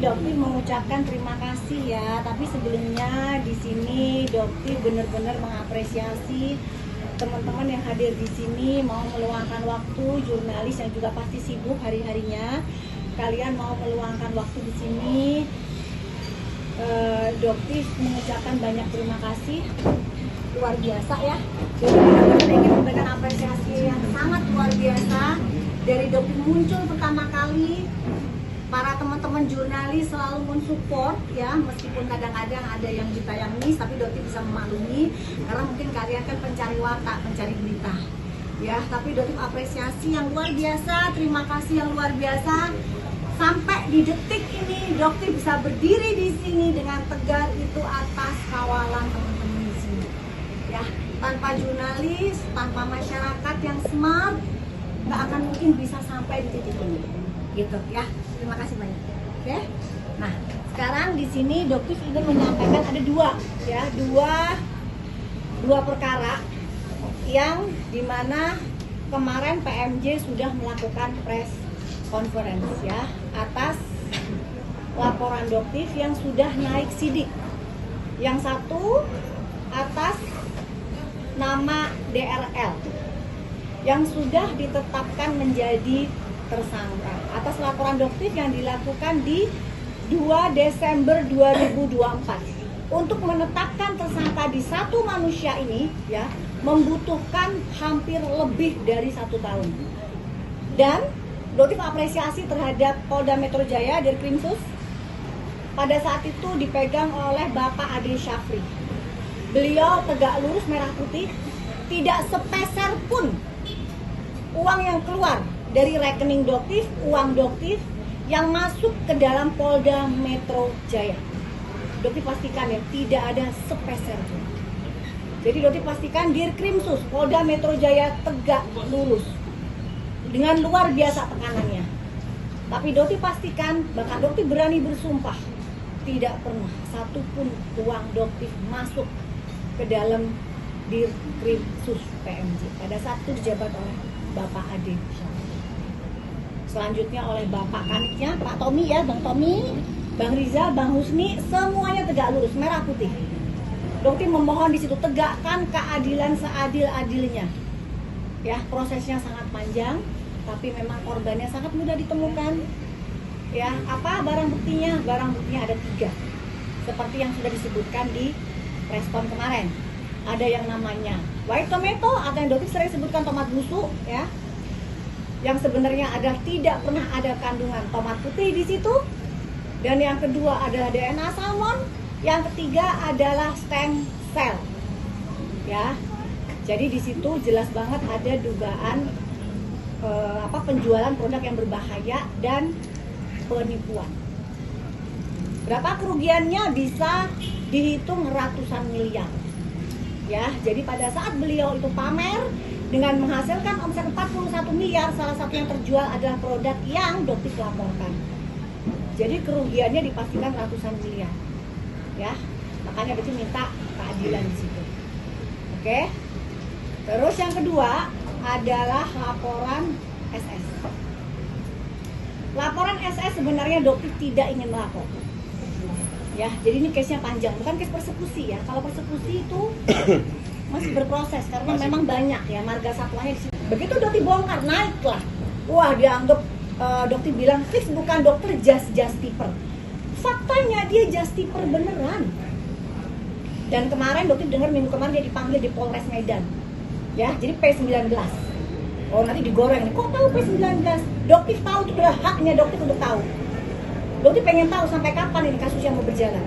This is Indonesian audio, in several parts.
Dokti mengucapkan terima kasih ya. Tapi sebelumnya di sini Dokti benar-benar mengapresiasi teman-teman yang hadir di sini, mau meluangkan waktu, jurnalis yang juga pasti sibuk hari-harinya. Kalian mau meluangkan waktu di sini. Dokti mengucapkan banyak terima kasih, luar biasa ya. Jadi benar-benar ingin memberikan apresiasi yang sangat luar biasa dari Dokti muncul pertama kali. Para teman-teman jurnalis selalu mensupport ya, meskipun kadang-kadang ada yang kita yang miss, tapi Dokti bisa memaklumi karena mungkin kalian kan pencari warta, pencari berita ya. Tapi Dokti apresiasi yang luar biasa, terima kasih yang luar biasa. Sampai di detik ini Dokti bisa berdiri di sini dengan tegar itu atas kawalan teman-teman di sini ya. Tanpa jurnalis, tanpa masyarakat yang smart, nggak akan mungkin bisa sampai di titik ini gitu ya. Terima kasih banyak. Oke. Nah, sekarang di sini Dokti ingin menyampaikan ada dua perkara yang dimana kemarin PMJ sudah melakukan press conference ya atas laporan Dokti yang sudah naik sidik. Yang satu atas nama DRL yang sudah ditetapkan menjadi tersangka atas laporan Dokti yang dilakukan di 2 Desember 2024. Untuk menetapkan tersangka di satu manusia ini ya membutuhkan hampir lebih dari 1 tahun. Dan Dokti apresiasi terhadap Polda Metro Jaya Dirkrimsus pada saat itu dipegang oleh Bapak Ade Syafri. Beliau tegak lurus merah putih, tidak sepeser pun uang yang keluar dari rekening Dokti, uang Dokti yang masuk ke dalam Polda Metro Jaya. Dokti pastikan ya, tidak ada sepeser pun. Jadi Dokti pastikan Dirkrimsus Polda Metro Jaya tegak lurus dengan luar biasa tekanannya. Tapi Dokti pastikan, bahkan Dokti berani bersumpah, tidak pernah satupun uang Dokti masuk ke dalam Dirkrimsus PMJ pada saat itu dijabat oleh Bapak Ade Syafri. Selanjutnya oleh Bapak Kaniknya, Pak Tommy ya, Bang Tommy, Bang Rizal, Bang Husni, semuanya tegak lurus, merah putih. Dokti memohon di situ tegakkan keadilan seadil-adilnya. Ya, prosesnya sangat panjang, tapi memang korbannya sangat mudah ditemukan. Ya, apa barang buktinya? Barang buktinya ada 3. Seperti yang sudah disebutkan di respon kemarin. Ada yang namanya white tomato atau yang Dokti sering sebutkan tomat busuk ya. Yang sebenarnya tidak pernah ada kandungan tomat putih di situ. Dan yang kedua adalah DNA salmon. Yang ketiga adalah stem cell. Ya. Jadi di situ jelas banget ada dugaan penjualan produk yang berbahaya dan penipuan. Berapa kerugiannya bisa dihitung ratusan miliar. Ya, jadi pada saat beliau itu pamer dengan menghasilkan omset 41 miliar, salah satu yang terjual adalah produk yang Dokti laporkan. Jadi kerugiannya dipastikan ratusan miliar. Ya, makanya Dokti minta keadilan di situ. Oke. Terus yang kedua adalah laporan SS. Laporan SS sebenarnya Dokti tidak ingin melapor. Ya, jadi ini case-nya panjang, bukan case persekusi ya. Kalau persekusi itu masih berproses karena memang banyak ya marga satwanya di situ. Begitu Dokti bongkar, naiklah. Wah, dianggap Dokti bilang fix bukan dokter justiper. Faktanya dia justiper beneran. Dan kemarin Dokti dengar minggu kemarin dia dipanggil di Polres Medan. Ya, jadi P19. Oh, nanti digoreng nih. Kok tahu P19? Dokti tahu itu adalah haknya Dokti untuk tahu. Dokti pengen tahu sampai kapan ini kasus yang mau berjalan.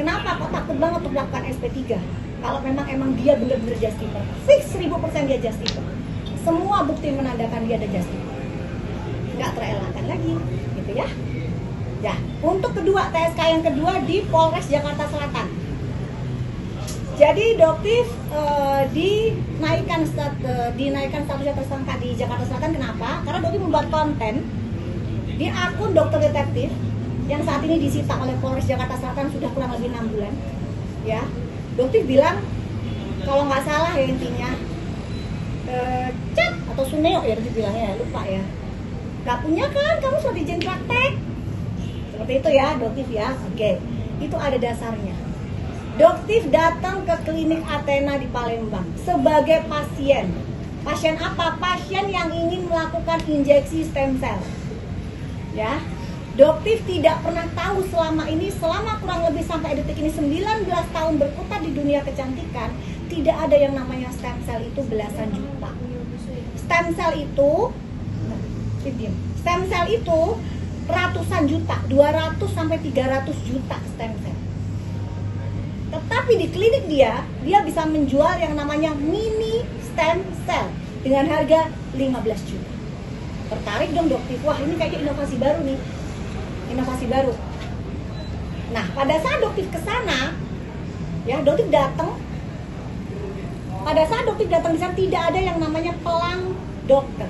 Kenapa kok takut banget untuk melakukan SP3? Kalau memang dia benar-benar justiper, fix 1000% dia justiper. Semua bukti menandakan dia ada justiper. Nggak terelakkan lagi, gitu ya. Ya, untuk kedua TSK yang kedua di Polres Jakarta Selatan. Jadi Dokti dinaikkan statusnya tersangka di Jakarta Selatan. Kenapa? Karena Dokti membuat konten di akun Dokter Detektif yang saat ini disita oleh Polres Jakarta Selatan sudah kurang lebih 6 bulan. Ya, Dokti bilang kalau nggak salah ya intinya Cat atau Suneo ya Dokti bilangnya, lupa ya. Gak punya kan, kamu sudah izin praktek. Seperti itu ya, Doktif ya. Oke, itu ada dasarnya. Doktif datang ke klinik Athena di Palembang sebagai pasien. Pasien apa? Pasien yang ingin melakukan injeksi stem cell. Ya, Doktif tidak pernah tahu selama ini, selama kurang lebih sampai detik ini 19 tahun berputar di dunia kecantikan, tidak ada yang namanya stem cell itu belasan juta. Stem cell itu ratusan juta, 200 sampai 300 juta stem cell. Tetapi di klinik dia bisa menjual yang namanya mini stem cell dengan harga 15 juta. Tertarik dong Doktif, wah ini kayaknya inovasi baru nih. Inovasi baru. Nah, pada saat Doktif ke sana, ya Doktif datang. Pada saat Doktif datang di sana tidak ada yang namanya pelang dokter.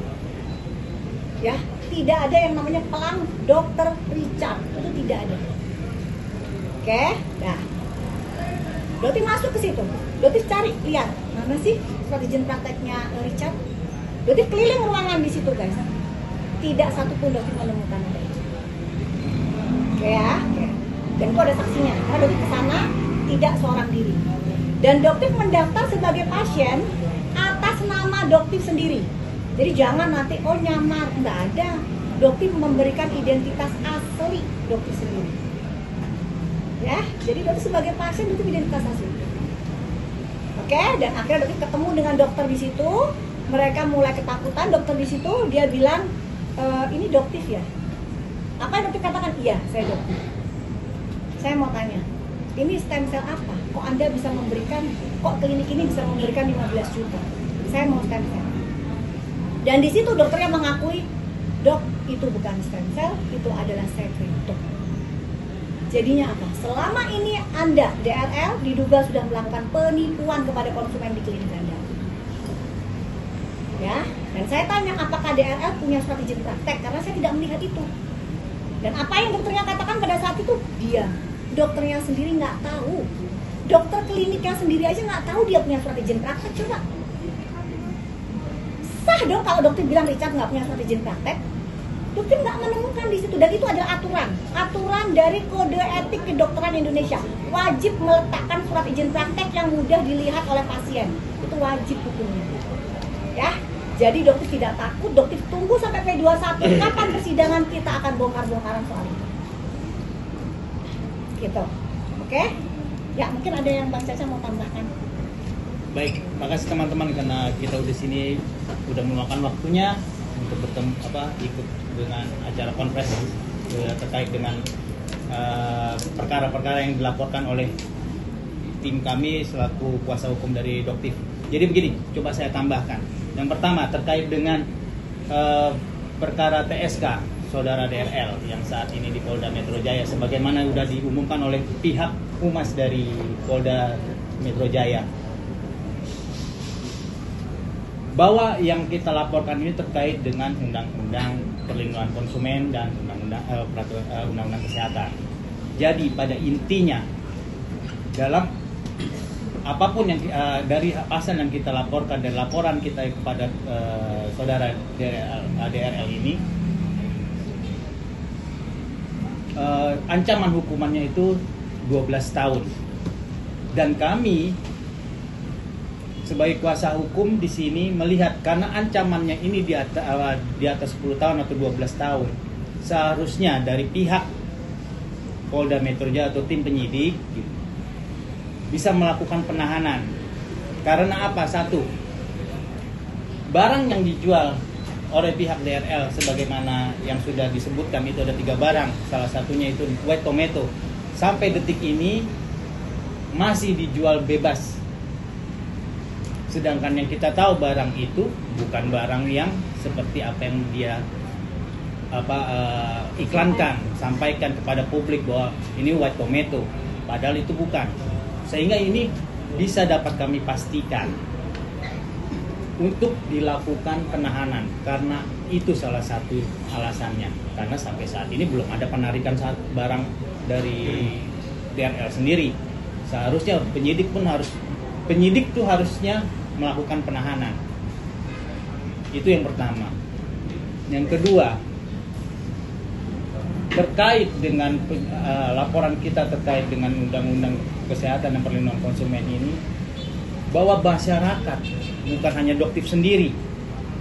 Ya, tidak ada yang namanya pelang dokter Richard. Itu tidak ada. Oke, nah. Doktif masuk ke situ. Doktif cari, lihat mana sih surat izin prakteknya Richard. Doktif keliling ruangan di situ, guys. Tidak satu pun Doktif menemukan ada itu. Oke ya, oke. Dan itu ada saksinya. Karena Doktif ke sana tidak seorang diri. Dan Doktif mendaftar sebagai pasien atas nama Doktif sendiri. Jadi jangan nanti nyamar, nggak ada. Doktif memberikan identitas asli Doktif sendiri. Ya, jadi Doktif sebagai pasien itu identitas asli. Oke, dan akhirnya Doktif ketemu dengan dokter di situ. Mereka mulai ketakutan. Dokter di situ dia bilang, ini Doktif ya? Apa yang Doktif katakan? Iya, saya Doktif. Saya mau tanya, ini stem cell apa? Kok Anda bisa memberikan, kok klinik ini bisa memberikan 15 juta? Saya mau stem cell. Dan di situ dokternya mengakui, Dok, itu bukan stem cell, itu adalah sekretor. Jadinya apa? Selama ini Anda, DRL, diduga sudah melakukan penipuan kepada konsumen di klinik Anda. Ya, dan saya tanya apakah DRL punya surat izin praktek, karena saya tidak melihat itu. Dan apa yang dokternya katakan pada saat itu? Dia, dokternya sendiri nggak tahu. Dokter kliniknya sendiri aja nggak tahu dia punya surat izin praktek. Coba sah dong kalau dokter bilang Richard nggak punya surat izin praktek. Dokter nggak menemukan di situ, dan itu adalah aturan dari kode etik kedokteran Indonesia. Wajib meletakkan surat izin praktek yang mudah dilihat oleh pasien. Itu wajib hukumnya. Ya, jadi Dokter tidak takut. Dokter tunggu sampai P21 kapan persidangan, kita akan bongkar-bongkaran soal itu. Gitu. Oke? Ya, mungkin ada yang Bang Caca mau tambahkan. Baik, makasih teman-teman karena kita udah sini udah meluangkan waktunya untuk bertemu ikut dengan acara konferensi terkait dengan perkara-perkara yang dilaporkan oleh tim kami selaku kuasa hukum dari Doktif. Jadi begini, coba saya tambahkan. Yang pertama terkait dengan perkara TSK saudara DRL yang saat ini di Polda Metro Jaya, sebagaimana sudah diumumkan oleh pihak humas dari Polda Metro Jaya, bahwa yang kita laporkan ini terkait dengan Undang-Undang Perlindungan Konsumen dan Undang-Undang Kesehatan. Jadi pada intinya dalam apapun yang dari pasal yang kita laporkan dan laporan kita kepada saudara DRL ini, ancaman hukumannya itu 12 tahun. Dan kami sebagai kuasa hukum di sini melihat karena ancamannya ini di atas 10 tahun atau 12 tahun, seharusnya dari pihak Polda Metro Jaya atau tim penyidik bisa melakukan penahanan. Karena apa? Satu, barang yang dijual oleh pihak DRL sebagaimana yang sudah disebutkan itu ada 3 barang, salah satunya itu white tomato, sampai detik ini masih dijual bebas. Sedangkan yang kita tahu barang itu bukan barang yang seperti apa yang dia iklankan, sampaikan kepada publik bahwa ini white tomato, padahal itu bukan. Sehingga ini bisa dapat kami pastikan untuk dilakukan penahanan, karena itu salah satu alasannya. Karena sampai saat ini belum ada penarikan barang dari DRL sendiri. Seharusnya penyidik tuh harusnya melakukan penahanan. Itu yang pertama. Yang kedua, terkait dengan laporan kita terkait dengan Undang-Undang Kesehatan dan Perlindungan Konsumen ini, bahwa masyarakat bukan hanya Doktif sendiri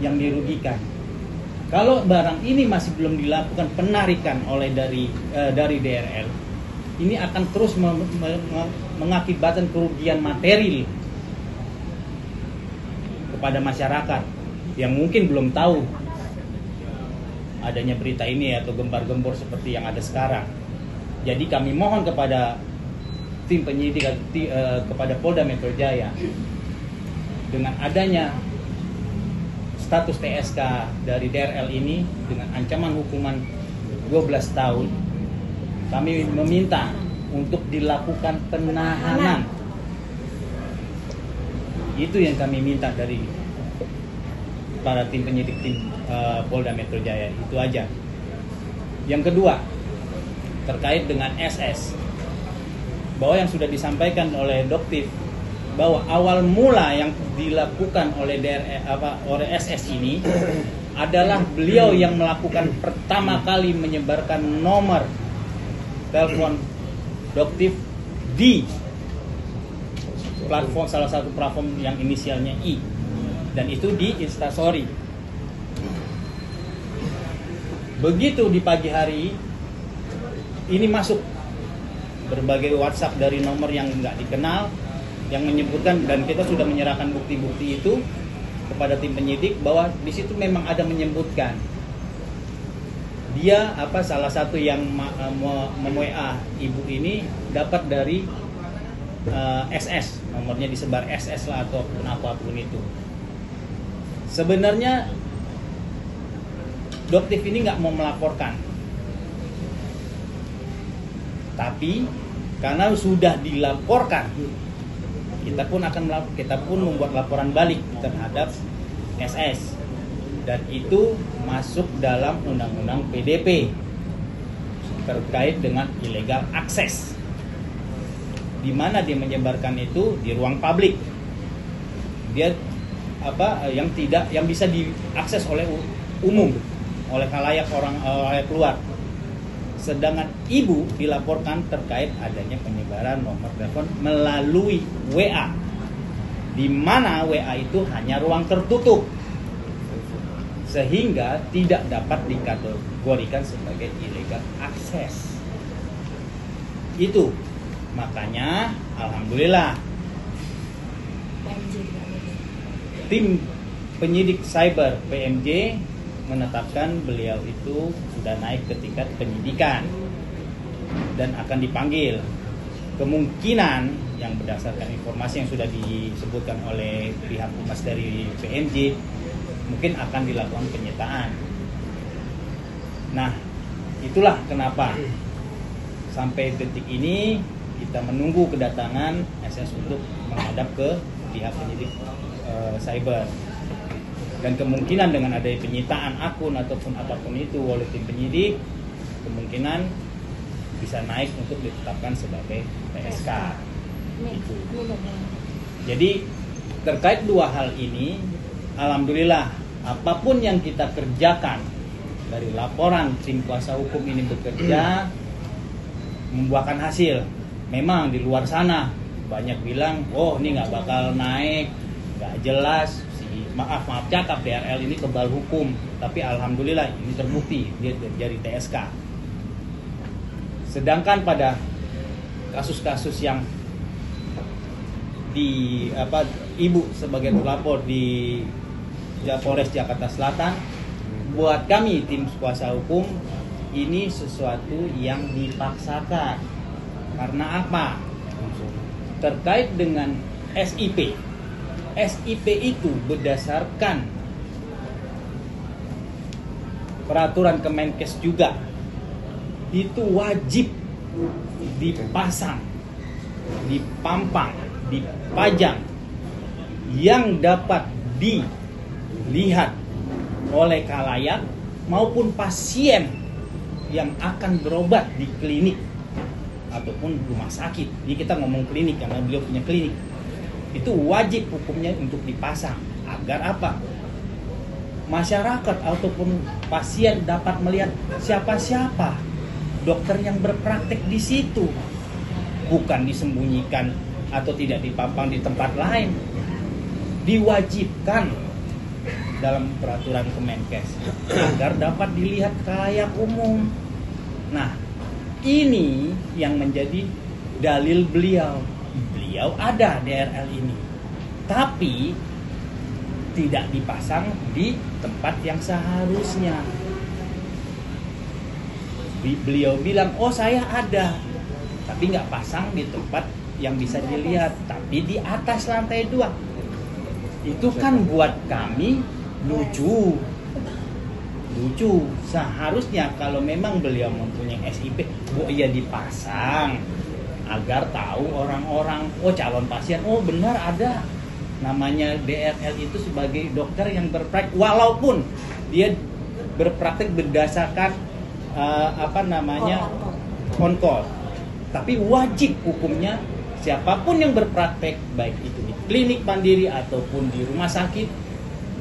yang dirugikan. Kalau barang ini masih belum dilakukan penarikan oleh dari DRL, ini akan terus mengakibatkan kerugian material kepada masyarakat yang mungkin belum tahu adanya berita ini atau gembar-gembor seperti yang ada sekarang. Jadi kami mohon kepada tim penyidik kepada Polda Metro Jaya, dengan adanya status TSK dari DRL ini dengan ancaman hukuman 12 tahun, kami meminta untuk dilakukan penahanan. Itu yang kami minta dari para tim penyidik Polda Metro Jaya, itu aja. Yang kedua, terkait dengan SS, bahwa yang sudah disampaikan oleh Doktif, bahwa awal mula yang dilakukan oleh oleh SS ini adalah beliau yang melakukan pertama kali menyebarkan nomor telepon Doktif di platform, salah satu platform yang inisialnya I, dan itu di Instastory. Begitu di pagi hari ini masuk berbagai WhatsApp dari nomor yang nggak dikenal yang menyebutkan, dan kita sudah menyerahkan bukti-bukti itu kepada tim penyidik, bahwa di situ memang ada menyebutkan dia salah satu yang mem-WA ibu ini dapat dari SS, nomornya disebar SS lah ataupun apapun itu. Sebenarnya Doktif ini nggak mau melaporkan, tapi karena sudah dilaporkan, kita pun membuat laporan balik terhadap SS, dan itu masuk dalam Undang-Undang PDP terkait dengan illegal access, di mana dia menyebarkan itu di ruang publik, dia yang bisa diakses oleh umum, oleh khalayak oleh keluar. Sedangkan ibu dilaporkan terkait adanya penyebaran nomor telepon melalui WA, di mana WA itu hanya ruang tertutup, sehingga tidak dapat dikategorikan sebagai illegal access. Itu makanya alhamdulillah tim penyidik cyber PMJ menetapkan beliau itu sudah naik ke tingkat penyidikan dan akan dipanggil. Kemungkinan yang berdasarkan informasi yang sudah disebutkan oleh pihak humas dari PMJ, mungkin akan dilakukan penyitaan. Nah, itulah kenapa sampai detik ini kita menunggu kedatangan SS untuk menghadap ke pihak penyidik cyber. Dan kemungkinan dengan adanya penyitaan akun ataupun apapun itu oleh tim penyidik, kemungkinan bisa naik untuk ditetapkan sebagai PSK. Itu. Jadi terkait dua hal ini, alhamdulillah apapun yang kita kerjakan dari laporan tim kuasa hukum ini bekerja membuahkan hasil. Memang di luar sana banyak bilang, oh ini nggak bakal naik, nggak jelas. Maaf cakap DRL ini kebal hukum, tapi alhamdulillah ini terbukti dia dari TSK. Sedangkan pada kasus-kasus yang ibu sebagai pelapor di Polres Jakarta Selatan, buat kami tim kuasa hukum ini sesuatu yang dipaksakan. Karena apa? Terkait dengan SIP. SIP itu berdasarkan peraturan Kemenkes juga, itu wajib dipasang, dipampang, dipajang, yang dapat dilihat oleh khalayak maupun pasien yang akan berobat di klinik ataupun rumah sakit. Jadi kita ngomong klinik karena beliau punya klinik. Itu wajib hukumnya untuk dipasang, agar apa? Masyarakat ataupun pasien dapat melihat siapa-siapa dokter yang berpraktek di situ, bukan disembunyikan atau tidak dipampang di tempat lain. Diwajibkan dalam peraturan Kemenkes agar dapat dilihat khalayak umum. Nah, ini yang menjadi dalil beliau. Beliau ada DRL ini, tapi tidak dipasang di tempat yang seharusnya. Beliau bilang, oh saya ada, tapi nggak pasang di tempat yang bisa dilihat, tapi di atas lantai 2. Itu kan buat kami lucu. Seharusnya kalau memang beliau mempunyai SIP, ya dipasang agar tahu orang-orang, oh calon pasien, oh benar ada namanya DRL itu sebagai dokter yang berpraktek, walaupun dia berpraktek berdasarkan on call, tapi wajib hukumnya siapapun yang berpraktek, baik itu di klinik mandiri ataupun di rumah sakit,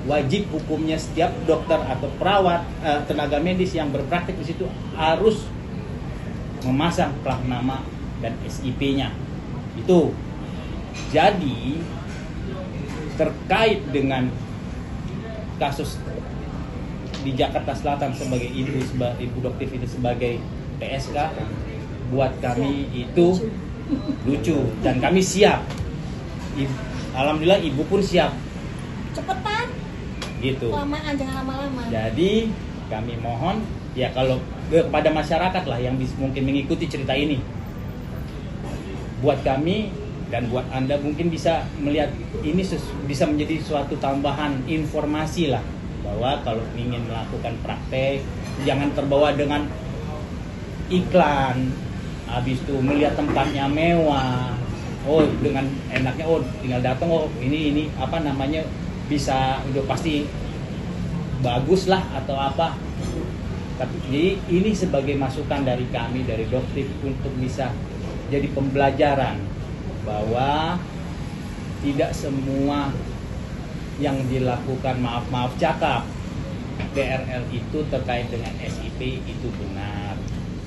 wajib hukumnya setiap dokter atau perawat, tenaga medis yang berpraktek di situ harus memasang plat nama dan SIP-nya. Itu. Jadi terkait dengan kasus di Jakarta Selatan sebagai ibu dokter itu sebagai PSK, buat kami itu lucu dan kami siap. Alhamdulillah ibu pun siap. Cepetan. Gitu. Lamaan, jangan lama-lama. Jadi kami mohon ya kalau kepada masyarakat lah yang mungkin mengikuti cerita ini, buat kami dan buat Anda mungkin bisa melihat ini bisa menjadi suatu tambahan informasi lah, bahwa kalau ingin melakukan praktek jangan terbawa dengan iklan, habis itu melihat tempatnya mewah, oh dengan enaknya, oh tinggal datang, oh ini bisa udah pasti bagus lah atau apa. Tapi jadi ini sebagai masukan dari kami dari dokter untuk bisa jadi pembelajaran bahwa tidak semua yang dilakukan maaf cakap DRL itu terkait dengan SIP itu benar.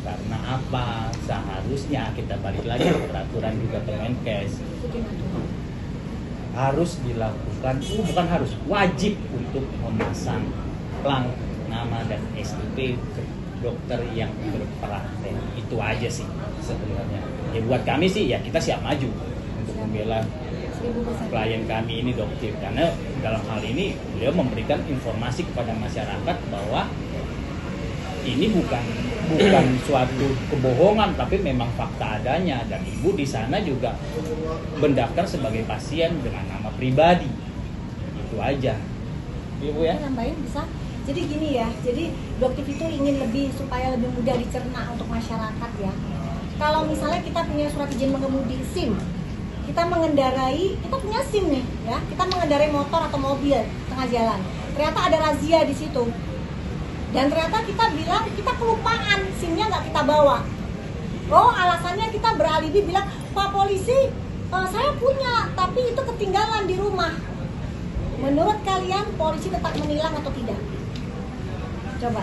Karena apa? Seharusnya kita balik lagi ke peraturan juga Kemenkes, harus dilakukan, bukan harus, wajib untuk memasang plat nama dan SIP ke dokter yang berpraktek. Itu aja sih sebenarnya. Ya buat kami sih ya kita siap maju untuk membela klien kami ini dokter, karena dalam hal ini beliau memberikan informasi kepada masyarakat bahwa ini bukan suatu kebohongan, tapi memang fakta adanya, dan ibu di sana juga mendaftar sebagai pasien dengan nama pribadi. Itu aja, ibu ya. Nambahin bisa. Jadi gini ya, jadi dokter itu ingin supaya lebih mudah dicerna untuk masyarakat ya. Kalau misalnya kita punya surat izin mengemudi SIM, kita punya SIM nih ya, kita mengendarai motor atau mobil tengah jalan, ternyata ada razia di situ, dan ternyata kita bilang kita kelupaan SIM-nya nggak kita bawa. Oh alasannya kita beralibi bilang, Pak Polisi, saya punya tapi itu ketinggalan di rumah. Menurut kalian polisi tetap menilang atau tidak? Coba,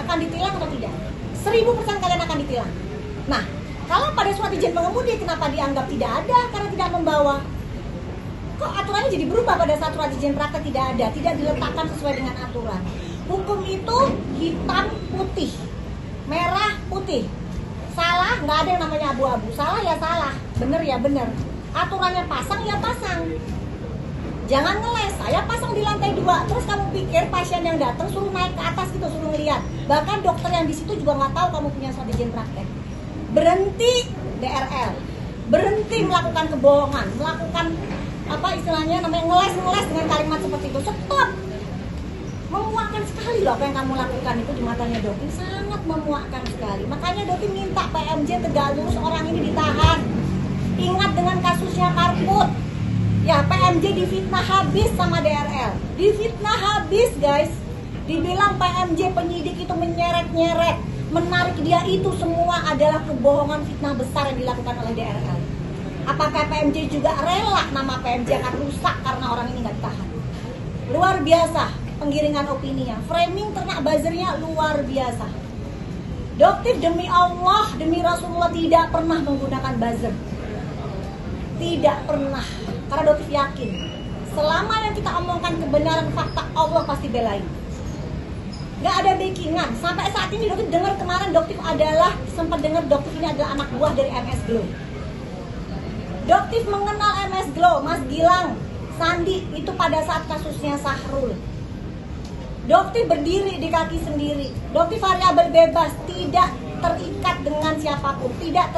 akan ditilang atau tidak? 1000% kalian akan ditilang. Nah, kalau pada surat izin pengemudi kenapa dianggap tidak ada? Karena tidak membawa. Kok aturannya jadi berubah pada saat surat izin praktek tidak ada, tidak diletakkan sesuai dengan aturan. Hukum itu hitam putih, merah putih. Salah nggak ada yang namanya abu-abu. Salah ya salah, bener ya bener. Aturannya pasang ya pasang. Jangan ngeles, saya pasang di lantai 2. Terus kamu pikir pasien yang datang suruh naik ke atas gitu, suruh ngeliat. Bahkan dokter yang di situ juga nggak tahu kamu punya surat izin praktek. Berhenti DRL, berhenti melakukan kebohongan, melakukan apa istilahnya namanya ngeles dengan kalimat seperti itu. Stop. Memuakkan sekali loh apa yang kamu lakukan itu di matanya Doti, sangat memuakkan sekali. Makanya Doti minta PMJ Tegak Lurus orang ini ditahan. Ingat dengan kasusnya Karput. Ya, PMJ difitnah habis sama DRL. Difitnah habis, guys. Dibilang PMJ penyidik itu menyeret-nyeret, menarik dia, itu semua adalah kebohongan, fitnah besar yang dilakukan oleh DRL. Apakah PMJ juga rela nama PMJ akan rusak karena orang ini nggak ditahan? Luar biasa penggiringan opininya, framing ternak buzzernya luar biasa. Doktif demi Allah, demi Rasulullah tidak pernah menggunakan buzzer. Tidak pernah. Karena Doktif yakin, selama yang kita omongkan kebenaran fakta, Allah pasti belain. Gak ada backingan. Sampai saat ini Doktif dengar kemarin Doktif adalah, sempat dengar Doktif ini adalah anak buah dari MS Glow. Doktif mengenal MS Glow, Mas Gilang, Sandi itu pada saat kasusnya Sahrul. Doktif berdiri di kaki sendiri. Doktif variabel bebas, tidak terikat dengan siapapun, tidak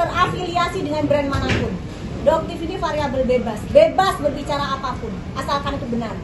terafiliasi dengan brand manapun. Doktif ini variabel bebas, bebas berbicara apapun, asalkan itu benar.